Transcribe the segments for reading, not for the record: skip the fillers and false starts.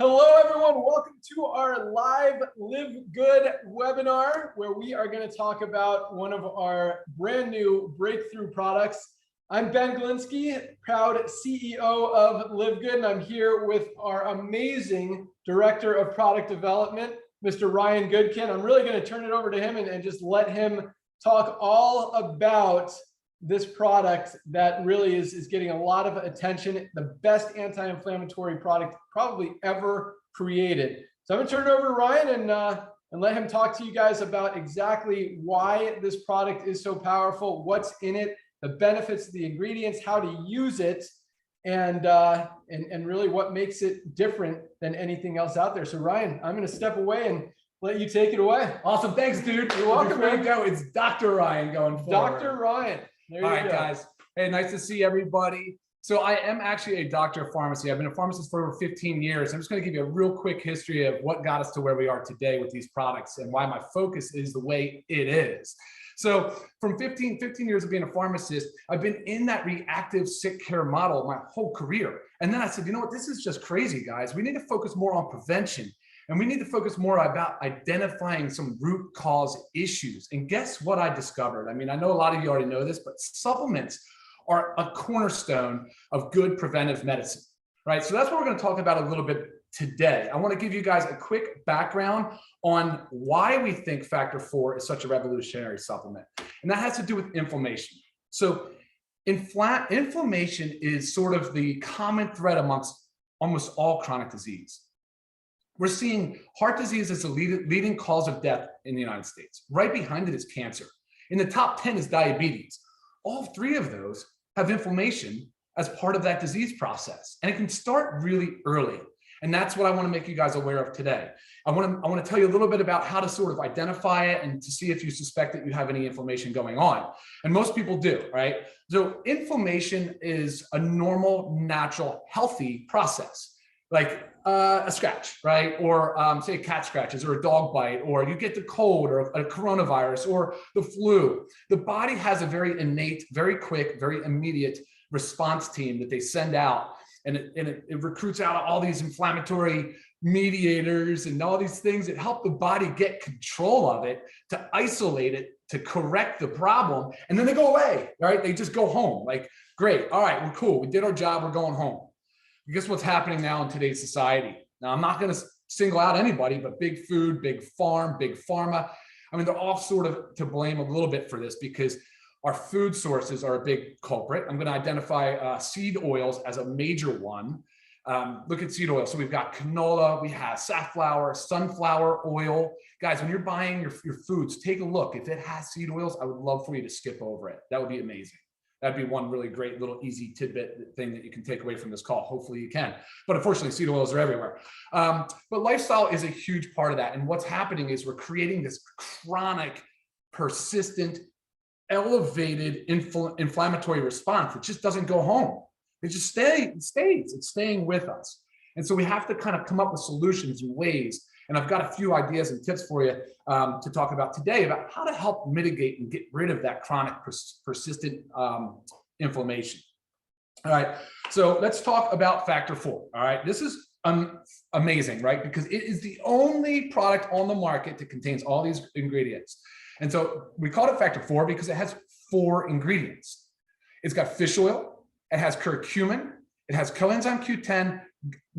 Hello, everyone. Welcome to our live Live Good webinar, where we are going to talk about one of our brand new breakthrough products. I'm Ben Glinsky, proud CEO of Live Good, and I'm here with our amazing Director of Product Development, Mr. Ryan Goodkin. I'm really going to turn it over to him and just let him talk all about this product that really is getting a lot of attention, the best anti-inflammatory product probably ever created. So I'm gonna turn it over to Ryan and let him talk to you guys about exactly why this product is so powerful, what's in it, the benefits of the ingredients, how to use it, and really what makes it different than anything else out there. So Ryan, I'm gonna step away and let you take it away. Awesome, thanks, dude. You're welcome, man. Go. It's Dr. Ryan going forward. Dr. Ryan. All right, guys. Hey, nice to see everybody. So I am actually a doctor of pharmacy. I've been a pharmacist for over 15 years. I'm just going to give you a real quick history of what got us to where we are today with these products and why my focus is the way it is. So from 15 years of being a pharmacist, I've been in that reactive sick care model my whole career. And then I said, you know what, this is just crazy, guys. We need to focus more on prevention. And we need to focus more about identifying some root cause issues. And guess what I discovered? I mean, I know a lot of you already know this, but supplements are a cornerstone of good preventive medicine, right? So that's what we're going to talk about a little bit today. I want to give you guys a quick background on why we think factor 4 is such a revolutionary supplement. And that has to do with inflammation. So inflammation is sort of the common thread amongst almost all chronic disease. We're seeing heart disease as the leading cause of death in the United States. Right behind it is cancer. In the top 10 is diabetes. All three of those have inflammation as part of that disease process. And it can start really early. And that's what I want to make you guys aware of today. I want to tell you a little bit about how to sort of identify it and to see if you suspect that you have any inflammation going on. And most people do, right? So inflammation is a normal, natural, healthy process. Like a scratch, right? Or say a cat scratches or a dog bite, or you get the cold or a coronavirus or the flu. The body has a very innate, very quick, very immediate response team that they send out. And it recruits out all these inflammatory mediators and all these things that help the body get control of it, to isolate it, to correct the problem. And then they go away, right? They just go home. Like, great, all right, we're cool. We did our job, we're going home. Guess what's happening now in today's society? Now, I'm not going to single out anybody, but big food, big farm, big pharma. I mean, they're all sort of to blame a little bit for this because our food sources are a big culprit. I'm going to identify seed oils as a major one. Look at seed oil. So we've got canola, we have safflower, sunflower oil. Guys, when you're buying your foods, take a look. If it has seed oils, I would love for you to skip over it. That would be amazing. That'd be one really great little easy tidbit thing that you can take away from this call. Hopefully you can. But unfortunately, seed oils are everywhere. But lifestyle is a huge part of that. And what's happening is we're creating this chronic, persistent, elevated inflammatory response that just doesn't go home. It just stays. It's staying with us. And so we have to kind of come up with solutions and ways. And I've got a few ideas and tips for you to talk about today about how to help mitigate and get rid of that chronic persistent inflammation. All right, so let's talk about factor 4. All right, this is amazing, right? Because it is the only product on the market that contains all these ingredients. And so we called it factor 4 because it has 4 ingredients. It's got fish oil, it has curcumin, it has coenzyme Q10,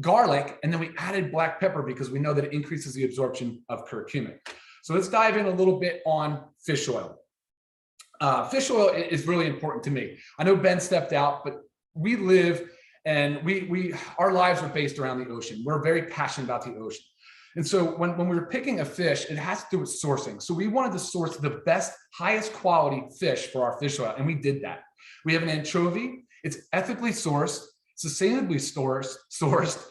garlic, and then we added black pepper because we know that it increases the absorption of curcumin. So let's dive in a little bit on fish oil. Fish oil is really important to me. I know Ben stepped out, but we live and our lives are based around the ocean. We're very passionate about the ocean. And so when we were picking a fish, it has to do with sourcing. So we wanted to source the best, highest quality fish for our fish oil, and we did that. We have an anchovy. It's ethically sourced, sustainably sourced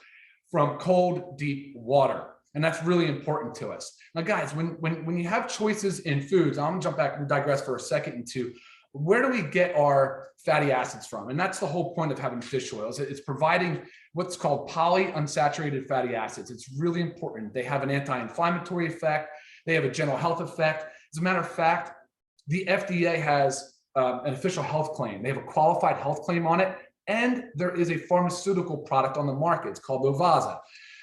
from cold, deep water. And that's really important to us. Now, guys, when you have choices in foods, I'm gonna jump back and digress for a second into where do we get our fatty acids from? And that's the whole point of having fish oils. It's providing what's called polyunsaturated fatty acids. It's really important. They have an anti-inflammatory effect. They have a general health effect. As a matter of fact, the FDA has an official health claim. They have a qualified health claim on it. And there is a pharmaceutical product on the market. It's called Lovasa.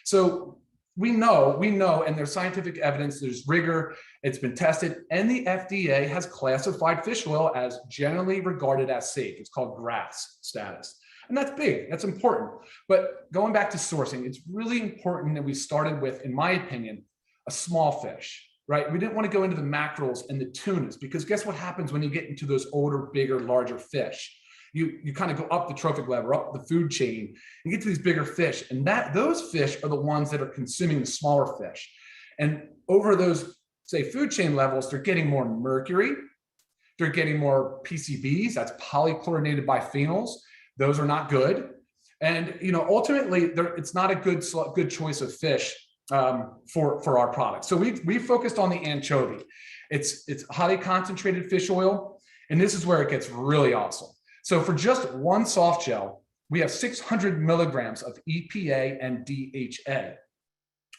So we know, and there's scientific evidence, there's rigor, it's been tested, and the FDA has classified fish oil as generally regarded as safe. It's called GRAS status. And that's big, that's important. But going back to sourcing, it's really important that we started with, in my opinion, a small fish, right? We didn't want to go into the mackerels and the tunas, because guess what happens when you get into those older, bigger, larger fish? You kind of go up the trophic ladder, up the food chain, you get to these bigger fish, and those fish are the ones that are consuming the smaller fish. And over those, say, food chain levels, they're getting more mercury, they're getting more PCBs, that's polychlorinated biphenyls. Those are not good. And ultimately, it's not a good choice of fish for our product. So we focused on the anchovy. It's highly concentrated fish oil, and this is where it gets really awesome. So for just one soft gel, we have 600 milligrams of EPA and DHA.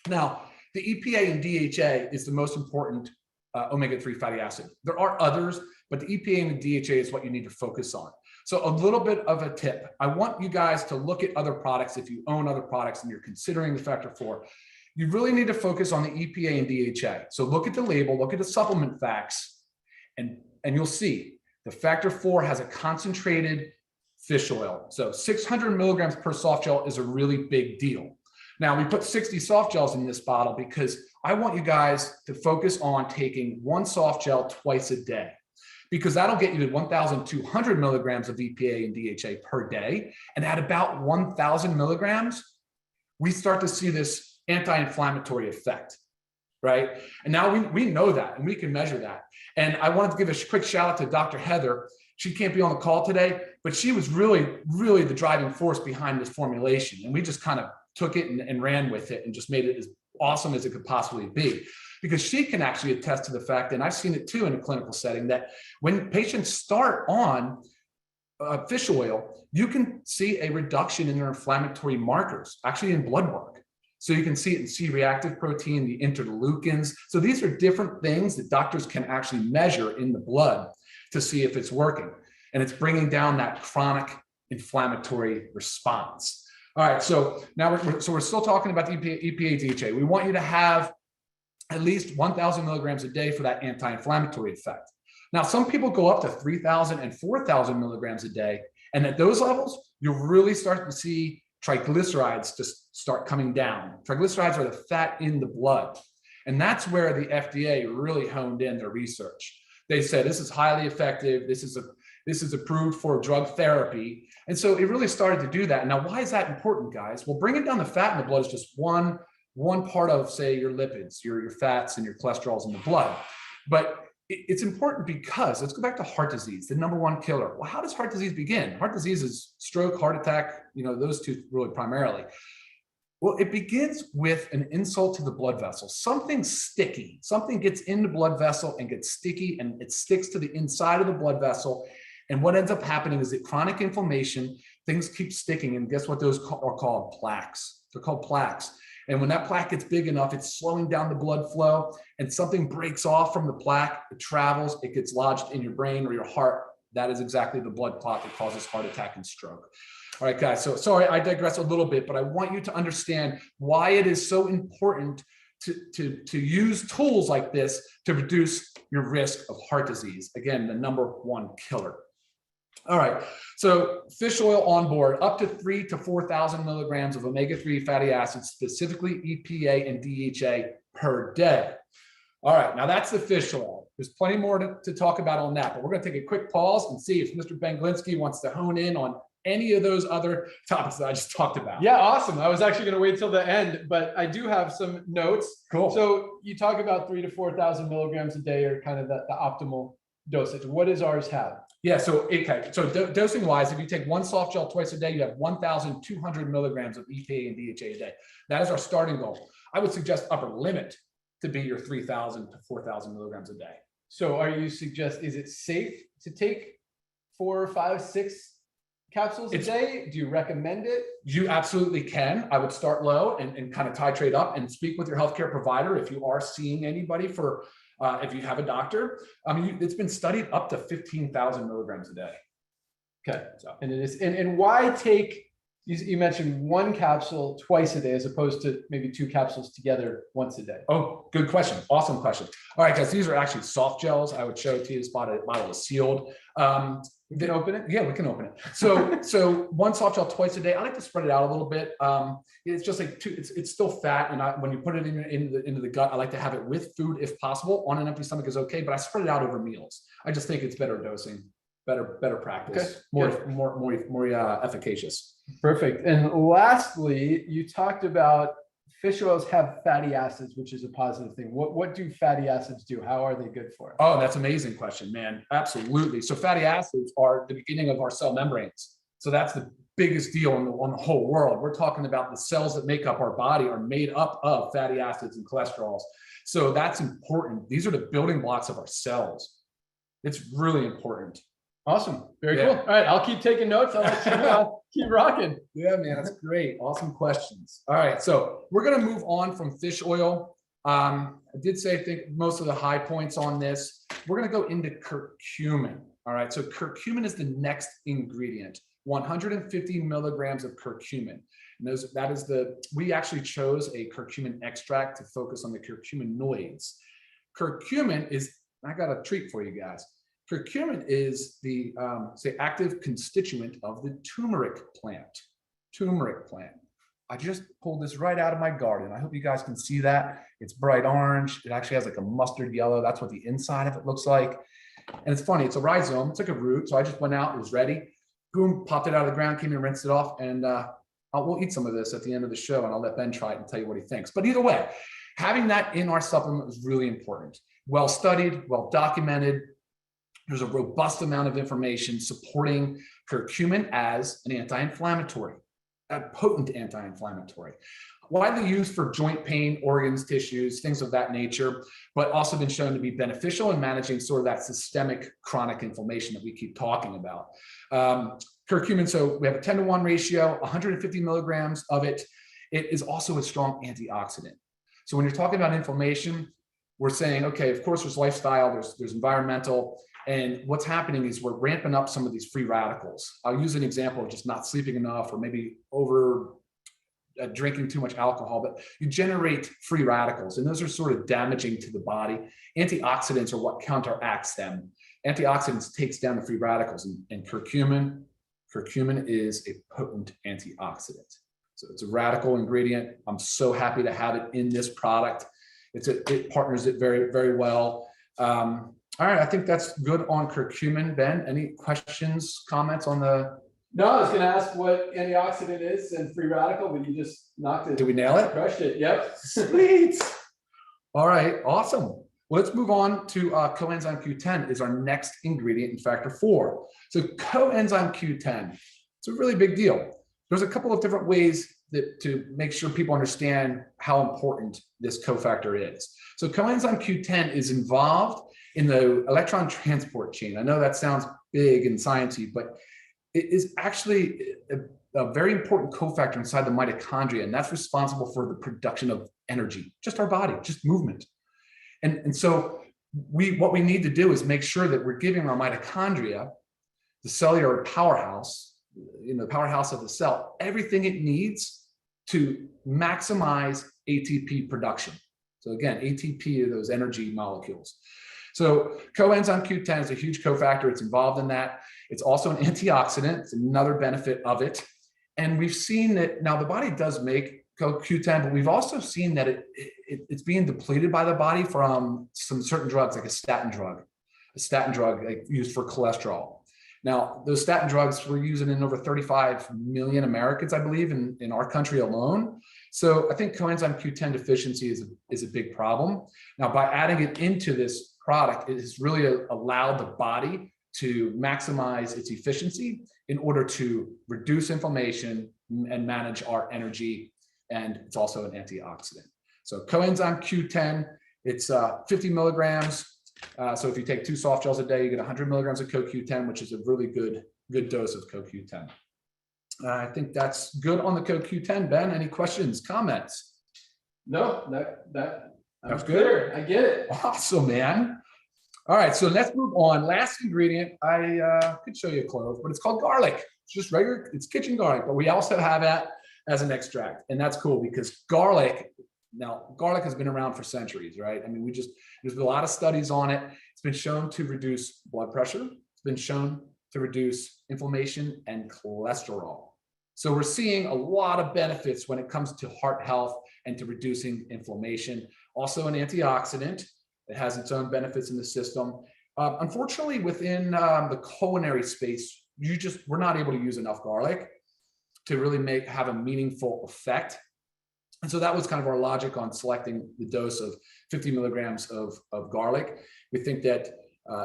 Now, the EPA and DHA is the most important omega-3 fatty acid. There are others, but the EPA and the DHA is what you need to focus on. So a little bit of a tip. I want you guys to look at other products. If you own other products and you're considering the factor 4, you really need to focus on the EPA and DHA. So look at the label, look at the supplement facts, and you'll see the factor 4 has a concentrated fish oil. So 600 milligrams per soft gel is a really big deal. Now we put 60 soft gels in this bottle because I want you guys to focus on taking one soft gel twice a day, because that'll get you to 1,200 milligrams of EPA and DHA per day. And at about 1,000 milligrams, we start to see this anti-inflammatory effect, right? And now we know that, and we can measure that. And I wanted to give a quick shout out to Dr. Heather. She can't be on the call today, but she was really, really the driving force behind this formulation. And we just kind of took it and ran with it and just made it as awesome as it could possibly be. Because she can actually attest to the fact, and I've seen it too in a clinical setting, that when patients start on fish oil, you can see a reduction in their inflammatory markers, actually in blood work. So you can see it in C-reactive protein, the interleukins. So these are different things that doctors can actually measure in the blood to see if it's working. And it's bringing down that chronic inflammatory response. All right, so now we're still talking about the EPA, DHA. We want you to have at least 1,000 milligrams a day for that anti-inflammatory effect. Now, some people go up to 3,000 and 4,000 milligrams a day. And at those levels, you'll really start to see triglycerides just start coming down. Triglycerides are the fat in the blood. And that's where the FDA really honed in their research. They said, this is highly effective. This is approved for drug therapy. And so it really started to do that. Now, why is that important, guys? Well, bringing down the fat in the blood is just one part of, say, your lipids, your fats and your cholesterols in the blood. But it's important because, let's go back to heart disease, the #1 killer. Well, how does heart disease begin? Heart disease is stroke, heart attack, those two really primarily. Well, it begins with an insult to the blood vessel. Something sticky, something gets in the blood vessel and gets sticky, and it sticks to the inside of the blood vessel. And what ends up happening is that chronic inflammation, things keep sticking. And guess what those are called? Plaques. They're called plaques. And when that plaque gets big enough, it's slowing down the blood flow, and something breaks off from the plaque, it travels, it gets lodged in your brain or your heart. That is exactly the blood clot that causes heart attack and stroke. All right, guys, so sorry, I digress a little bit, but I want you to understand why it is so important to use tools like this to reduce your risk of heart disease. Again, the #1 killer. All right, so fish oil on board, up to 3,000 to 4,000 milligrams of omega-3 fatty acids, specifically EPA and DHA per day. All right, now that's the fish oil. There's plenty more to talk about on that, but we're gonna take a quick pause and see if Mr. Ben Glinsky wants to hone in on any of those other topics that I just talked about. Yeah, awesome. I was actually going to wait till the end, but I do have some notes. Cool. So you talk about 3,000 to 4,000 milligrams a day are kind of the optimal dosage. What does ours have? Yeah, so okay, so dosing wise, if you take one soft gel twice a day, you have 1,200 milligrams of EPA and DHA a day. That is our starting goal. I would suggest upper limit to be your 3,000 to 4,000 milligrams a day. So is it safe to take 4, 5, 6 capsules a day? Do you recommend it? You absolutely can. I would start low and kind of titrate up, and speak with your healthcare provider if you are seeing anybody for, if you have a doctor. I mean, it's been studied up to 15,000 milligrams a day. Okay. So, and it is, and why take You mentioned one capsule twice a day as opposed to maybe 2 capsules together once a day. Oh, good question. Awesome question. All right, guys, these are actually soft gels. I would show it to you. This bottle is sealed. We can open it? Yeah, we can open it. So one soft gel twice a day. I like to spread it out a little bit. It's just like it's still fat, and when you put it into the gut, I like to have it with food if possible. On an empty stomach is okay, but I spread it out over meals. I just think it's better dosing, better practice, okay. more efficacious. Perfect. And lastly, you talked about fish oils have fatty acids, which is a positive thing. What do fatty acids do? How are they good for us? Oh, that's an amazing question, man. Absolutely. So fatty acids are the beginning of our cell membranes. So that's the biggest deal on the whole world. We're talking about the cells that make up our body are made up of fatty acids and cholesterols. So that's important. These are the building blocks of our cells. It's really important. Awesome. Very cool. All right. I'll keep taking notes. I'll let you keep rocking. Yeah, man. That's great. Awesome questions. All right. So we're going to move on from fish oil. I did say, I think most of the high points on this, we're going to go into curcumin. All right. So curcumin is the next ingredient, 150 milligrams of curcumin. And we actually chose a curcumin extract to focus on the curcuminoids. Curcumin is, I got a treat for you guys. Curcumin is the active constituent of the turmeric plant. I just pulled this right out of my garden. I hope you guys can see that. It's bright orange. It actually has like a mustard yellow. That's what the inside of it looks like. And it's funny, it's a rhizome. It's like a root. So I just went out, it was ready. Boom, popped it out of the ground, came and rinsed it off. And we'll eat some of this at the end of the show, and I'll let Ben try it and tell you what he thinks. But either way, having that in our supplement was really important. Well studied, well documented. There's a robust amount of information supporting curcumin as an anti-inflammatory, a potent anti-inflammatory, widely used for joint pain, organs, tissues, things of that nature, but also been shown to be beneficial in managing sort of that systemic chronic inflammation that we keep talking about. Curcumin, so we have a 10-to-1 ratio, 150 milligrams of it. It is also a strong antioxidant. So when you're talking about inflammation, we're saying, okay, of course, there's lifestyle, there's environmental, and what's happening is we're ramping up some of these free radicals. I'll use an example of just not sleeping enough or maybe over drinking too much alcohol, but you generate free radicals, and those are sort of damaging to the body. Antioxidants are what counteracts them. Antioxidants takes down the free radicals, and curcumin is a potent antioxidant. So it's a radical ingredient. I'm so happy to have it in this product. It partners it very, very well. All right, I think that's good on curcumin. Ben, any questions, comments on the? No, I was going to ask what antioxidant is and free radical, but you just knocked it. Did we nail it? Crushed it. Yep. Sweet. All right, awesome. Well, let's move on to coenzyme Q10 is our next ingredient in factor 4. So coenzyme Q10, it's a really big deal. There's a couple of different ways to make sure people understand how important this cofactor is. So coenzyme Q10 is involved in the electron transport chain. I know that sounds big and sciencey, but it is actually a very important cofactor inside the mitochondria, and that's responsible for the production of energy, just our body, just movement. And so what we need to do is make sure that we're giving our mitochondria, the cellular powerhouse, the powerhouse of the cell, everything it needs to maximize ATP production. So again, ATP are those energy molecules. So coenzyme Q10 is a huge cofactor. It's involved in that. It's also an antioxidant. It's another benefit of it. And we've seen that now the body does make CoQ10, but we've also seen that it's being depleted by the body from some certain drugs, like a statin drug like used for cholesterol. Now, those statin drugs we're using in over 35 million Americans, I believe, in our country alone. So I think coenzyme Q10 deficiency is a big problem. Now, by adding it into this product, it has really allowed the body to maximize its efficiency in order to reduce inflammation and manage our energy. And it's also an antioxidant. So coenzyme Q10, it's 50 milligrams. So if you take 2 soft gels a day, you get 100 milligrams of CoQ10, which is a really good dose of CoQ10. I think that's good on the CoQ10. Ben, any questions, comments? No, that's good. clear. I get it. Awesome, man. All right, so let's move on. Last ingredient, I could show you a clove, but it's called garlic. It's just regular, it's kitchen garlic, but we also have that as an extract. And that's cool because garlic has been around for centuries, right? I mean, there's been a lot of studies on it. It's been shown to reduce blood pressure. It's been shown to reduce inflammation and cholesterol. So we're seeing a lot of benefits when it comes to heart health and to reducing inflammation. Also an antioxidant. It has its own benefits in the system. Unfortunately, within the culinary space, we're not able to use enough garlic to really have a meaningful effect. And so that was kind of our logic on selecting the dose of 50 milligrams of garlic. We think that,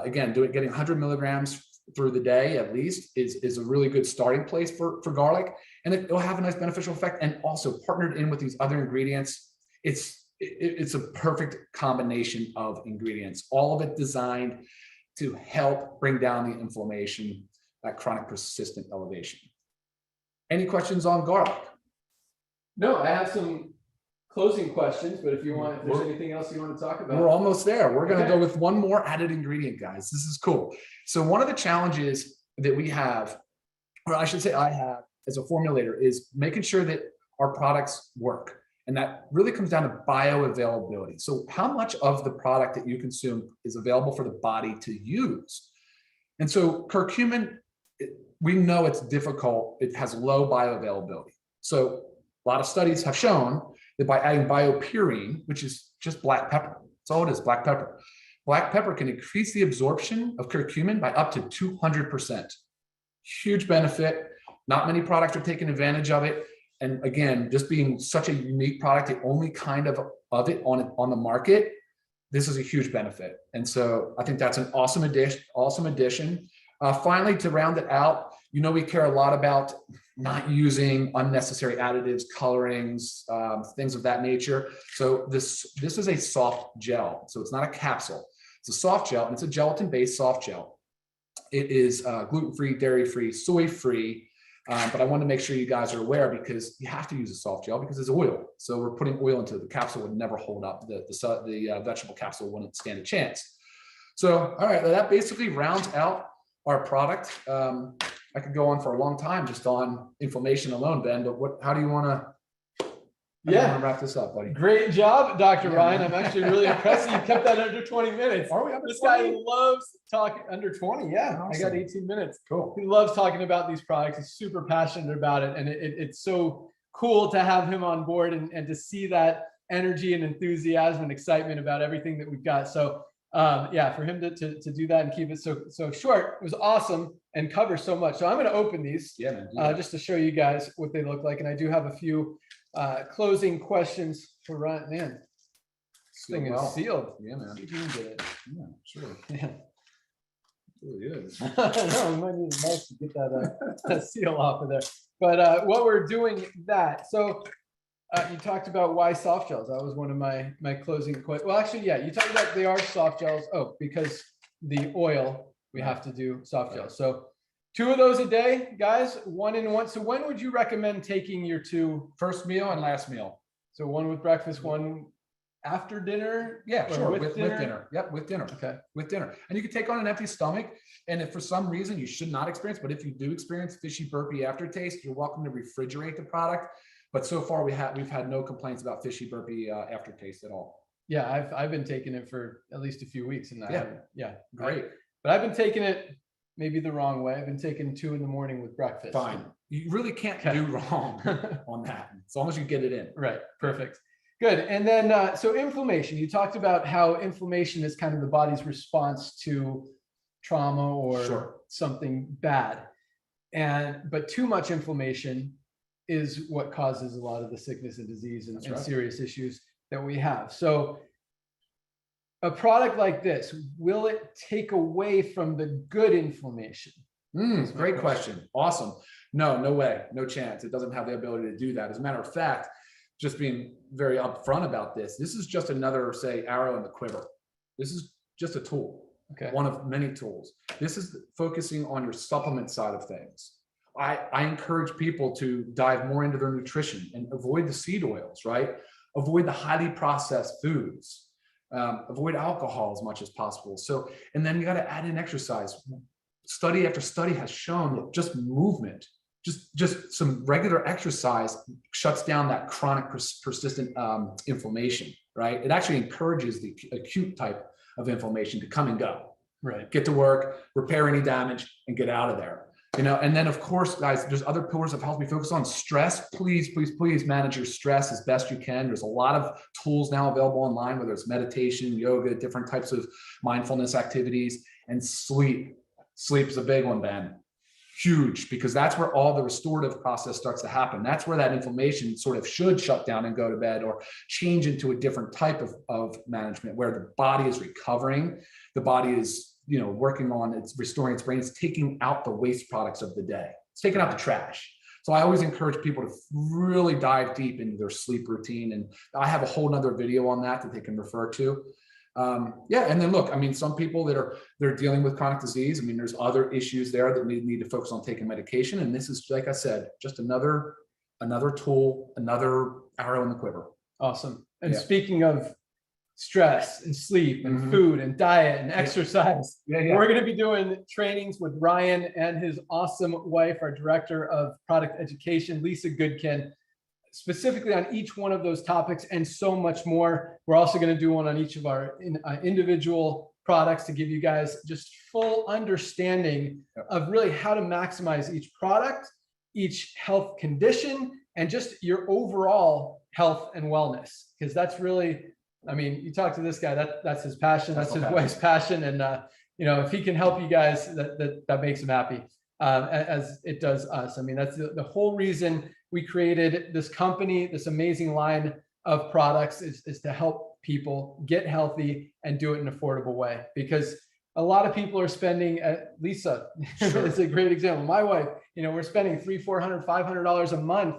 again, getting 100 milligrams through the day at least is a really good starting place for garlic. And it'll have a nice beneficial effect. And also partnered in with these other ingredients, it's a perfect combination of ingredients, all of it designed to help bring down the inflammation, that chronic persistent elevation. Any questions on garlic? No, I have some closing questions, but if there's anything else you want to talk about. We're almost there. We're going to go with one more added ingredient, guys. This is cool. So one of the challenges that we have, or I should say I have as a formulator, is making sure that our products work. And that really comes down to bioavailability. So how much of the product that you consume is available for the body to use? And so curcumin, we know it's difficult. It has low bioavailability. So a lot of studies have shown that by adding biopurine, which is just black pepper, that's all it is, black pepper. Black pepper can increase the absorption of curcumin by up to 200%. Huge benefit. Not many products are taking advantage of it. And again, just being such a unique product, the only kind of it on the market, this is a huge benefit. And so I think that's an awesome addition. Finally, to round it out, we care a lot about not using unnecessary additives, colorings, things of that nature. So this is a soft gel. So it's not a capsule. It's a soft gel, and it's a gelatin-based soft gel. It is gluten-free, dairy-free, soy-free. But I want to make sure you guys are aware because you have to use a soft gel because it's oil. So we're putting oil into the capsule would never hold up. The vegetable capsule wouldn't stand a chance. So, all right, that basically rounds out our product. I could go on for a long time just on inflammation alone, Ben, but how do you want to wrap this up, buddy? Great job, Dr. Ryan. I'm actually really impressed you kept that under 20 minutes. Are we under This 20? guy loves talking under 20. Yeah, Awesome. I got 18 minutes. Cool. He loves talking about these products. He's super passionate about it. And it's so cool to have him on board and to see that energy and enthusiasm and excitement about everything that we've got. So for him to do that and keep it so short, it was awesome and cover so much. So I'm going to open these just to show you guys what they look like. And I do have a few closing questions for Ryan. Man, this thing is sealed. Yeah, man. You can get it. Yeah, sure. Yeah. It really is. No, we might need a knife to get that seal off of there. But what we're doing that. So you talked about why soft gels. That was one of my closing questions. Well, actually, yeah, you talked about they are soft gels. Oh, because the oil, we have to do soft gels. So 2 of those a day, guys, 1 and 1. So when would you recommend taking your 2? First meal and last meal. So 1 with breakfast, 1 after dinner? Yeah, sure. With dinner. Yep, with dinner. Okay. With dinner. And you can take on an empty stomach. And if for some reason you should not experience, but if you do experience fishy burpy aftertaste, you're welcome to refrigerate the product. But so far we've had no complaints about fishy burpy aftertaste at all. Yeah, I've been taking it for at least a few weeks, and Great. But I've been taking it maybe the wrong way. I've been taking 2 in the morning with breakfast. Fine. You really can't do wrong on that, as long as you get it in. Right. Perfect. Good. And then so inflammation. You talked about how inflammation is kind of the body's response to trauma or something bad, but too much inflammation is what causes a lot of the sickness and disease and serious issues that we have. So a product like this, will it take away from the good inflammation? Great question. Awesome. No way. No chance. It doesn't have the ability to do that. As a matter of fact, just being very upfront about this is just another, say, arrow in the quiver. This is just a tool. Okay. One of many tools. This is focusing on your supplement side of things. I encourage people to dive more into their nutrition and avoid the seed oils, right? Avoid the highly processed foods. avoid alcohol as much as possible. So, and then you got to add in exercise. Study after study has shown that just movement, just some regular exercise shuts down that chronic persistent inflammation, right? It actually encourages the acute type of inflammation to come and go, right? Get to work, repair any damage, and get out of there. You know, and then of course, guys, there's other pillars of health we focus on. Stress, please manage your stress as best you can. There's a lot of tools now available online, whether it's meditation, yoga, different types of mindfulness activities, and sleep. Sleep is a big one, Ben. Huge, because that's where all the restorative process starts to happen. That's where that inflammation sort of should shut down and go to bed, or change into a different type of management where the body is recovering. The body is, you know, working on it's restoring its brain. It's taking out the waste products of the day. It's taking out the trash. So I always encourage people to really dive deep into their sleep routine. And I have a whole nother video on that they can refer to. Yeah, and then look, I mean, some people they're dealing with chronic disease. I mean, there's other issues there that need to focus on taking medication. And this is, like I said, just another tool, another arrow in the quiver. Awesome. And speaking of stress and sleep and food and diet and exercise, we're going to be doing trainings with Ryan and his awesome wife, our director of product education, Lisa Goodkin, specifically on each one of those topics and so much more. We're also going to do one on each of our individual products to give you guys just full understanding of really how to maximize each product, each health condition, and just your overall health and wellness. Because that's really, I mean, you talk to this guy, that's his passion, that's his wife's passion. And, you know, if he can help you guys, that makes him happy, as it does us. I mean, that's the whole reason we created this company, this amazing line of products is to help people get healthy and do it in an affordable way. Because a lot of people are spending, Lisa is a great example. My wife, you know, we're spending $300, $400, $500 a month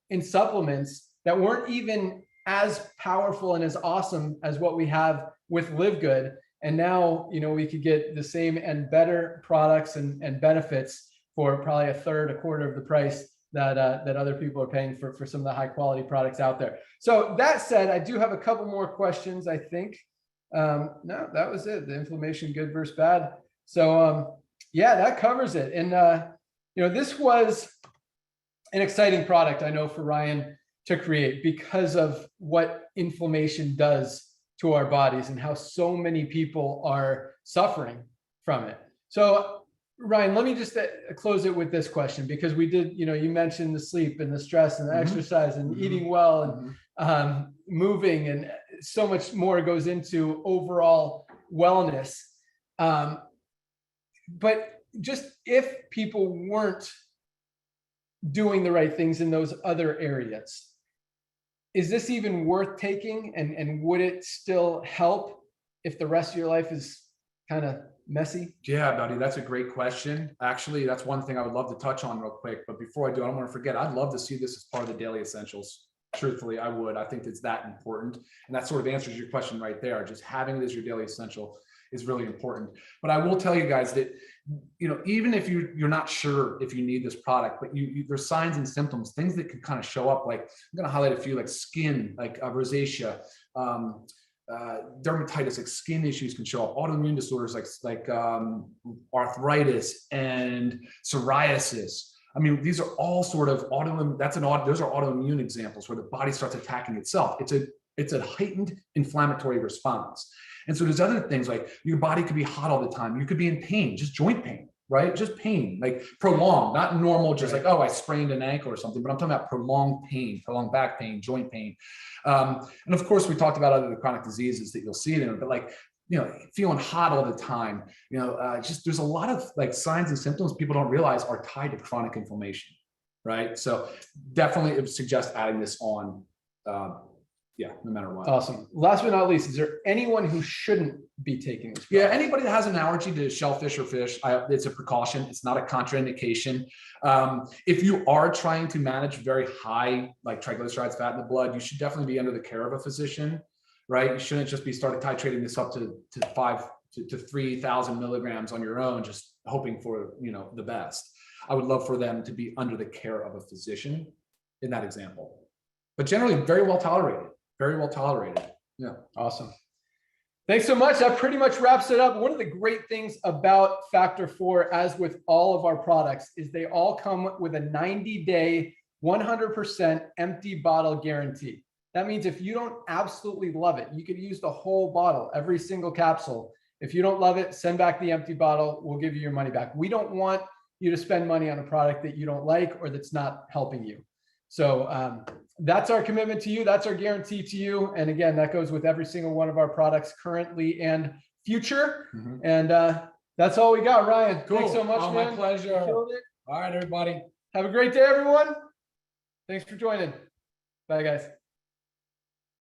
in supplements that weren't even as powerful and as awesome as what we have with LiveGood. And now, you know, we could get the same and better products and benefits for probably a third, a quarter of the price that other people are paying for some of the high quality products out there. So that said, I do have a couple more questions, I think. No, that was it. The inflammation, good versus bad. So yeah, that covers it. And you know, this was an exciting product, I know, for Ryan to create because of what inflammation does to our bodies and how so many people are suffering from it. So Ryan, let me just close it with this question, because we did, you know, you mentioned the sleep and the stress and the exercise and eating well and moving, and so much more goes into overall wellness. But just if people weren't doing the right things in those other areas, is this even worth taking? And would it still help if the rest of your life is kind of messy? Yeah, buddy, that's a great question. Actually, that's one thing I would love to touch on real quick. But before I do, I don't want to forget, I'd love to see this as part of the daily essentials. Truthfully, I would. I think it's that important. And that sort of answers your question right there. Just having it as your daily essential is really important. But I will tell you guys that, you know, even if you're not sure if you need this product, but there's signs and symptoms, things that can kind of show up. Like, I'm going to highlight a few, like skin, like rosacea, dermatitis, like skin issues can show up, autoimmune disorders like arthritis and psoriasis. I mean, these are all sort of those are autoimmune examples where the body starts attacking itself. It's a heightened inflammatory response. And so there's other things like your body could be hot all the time. You could be in pain, just joint pain, right? Just pain, like prolonged, not normal, just like, oh, I sprained an ankle or something, but I'm talking about prolonged pain, prolonged back pain, joint pain. And of course, we talked about other chronic diseases that you'll see it in, but like, you know, feeling hot all the time, you know, just there's a lot of like signs and symptoms people don't realize are tied to chronic inflammation, right? So definitely it would suggest adding this on, yeah, no matter what. Awesome. Last but not least, is there anyone who shouldn't be taking this product? Yeah, anybody that has an allergy to shellfish or fish, it's a precaution. It's not a contraindication. If you are trying to manage very high, like triglycerides, fat in the blood, you should definitely be under the care of a physician, right? You shouldn't just be started titrating this up to 3,000 milligrams on your own, just hoping for, you know, the best. I would love for them to be under the care of a physician in that example, but generally very well tolerated. Very well tolerated. Yeah. Awesome. Thanks so much. That pretty much wraps it up. One of the great things about Factor 4, as with all of our products, is they all come with a 90-day, 100% empty bottle guarantee. That means if you don't absolutely love it, you could use the whole bottle, every single capsule. If you don't love it, send back the empty bottle. We'll give you your money back. We don't want you to spend money on a product that you don't like or that's not helping you. So that's our commitment to you. That's our guarantee to you. And again, that goes with every single one of our products currently and future. And that's all we got, Ryan. Cool. Thanks so much, man. My pleasure. Killed it. All right, everybody. Have a great day, everyone. Thanks for joining. Bye, guys.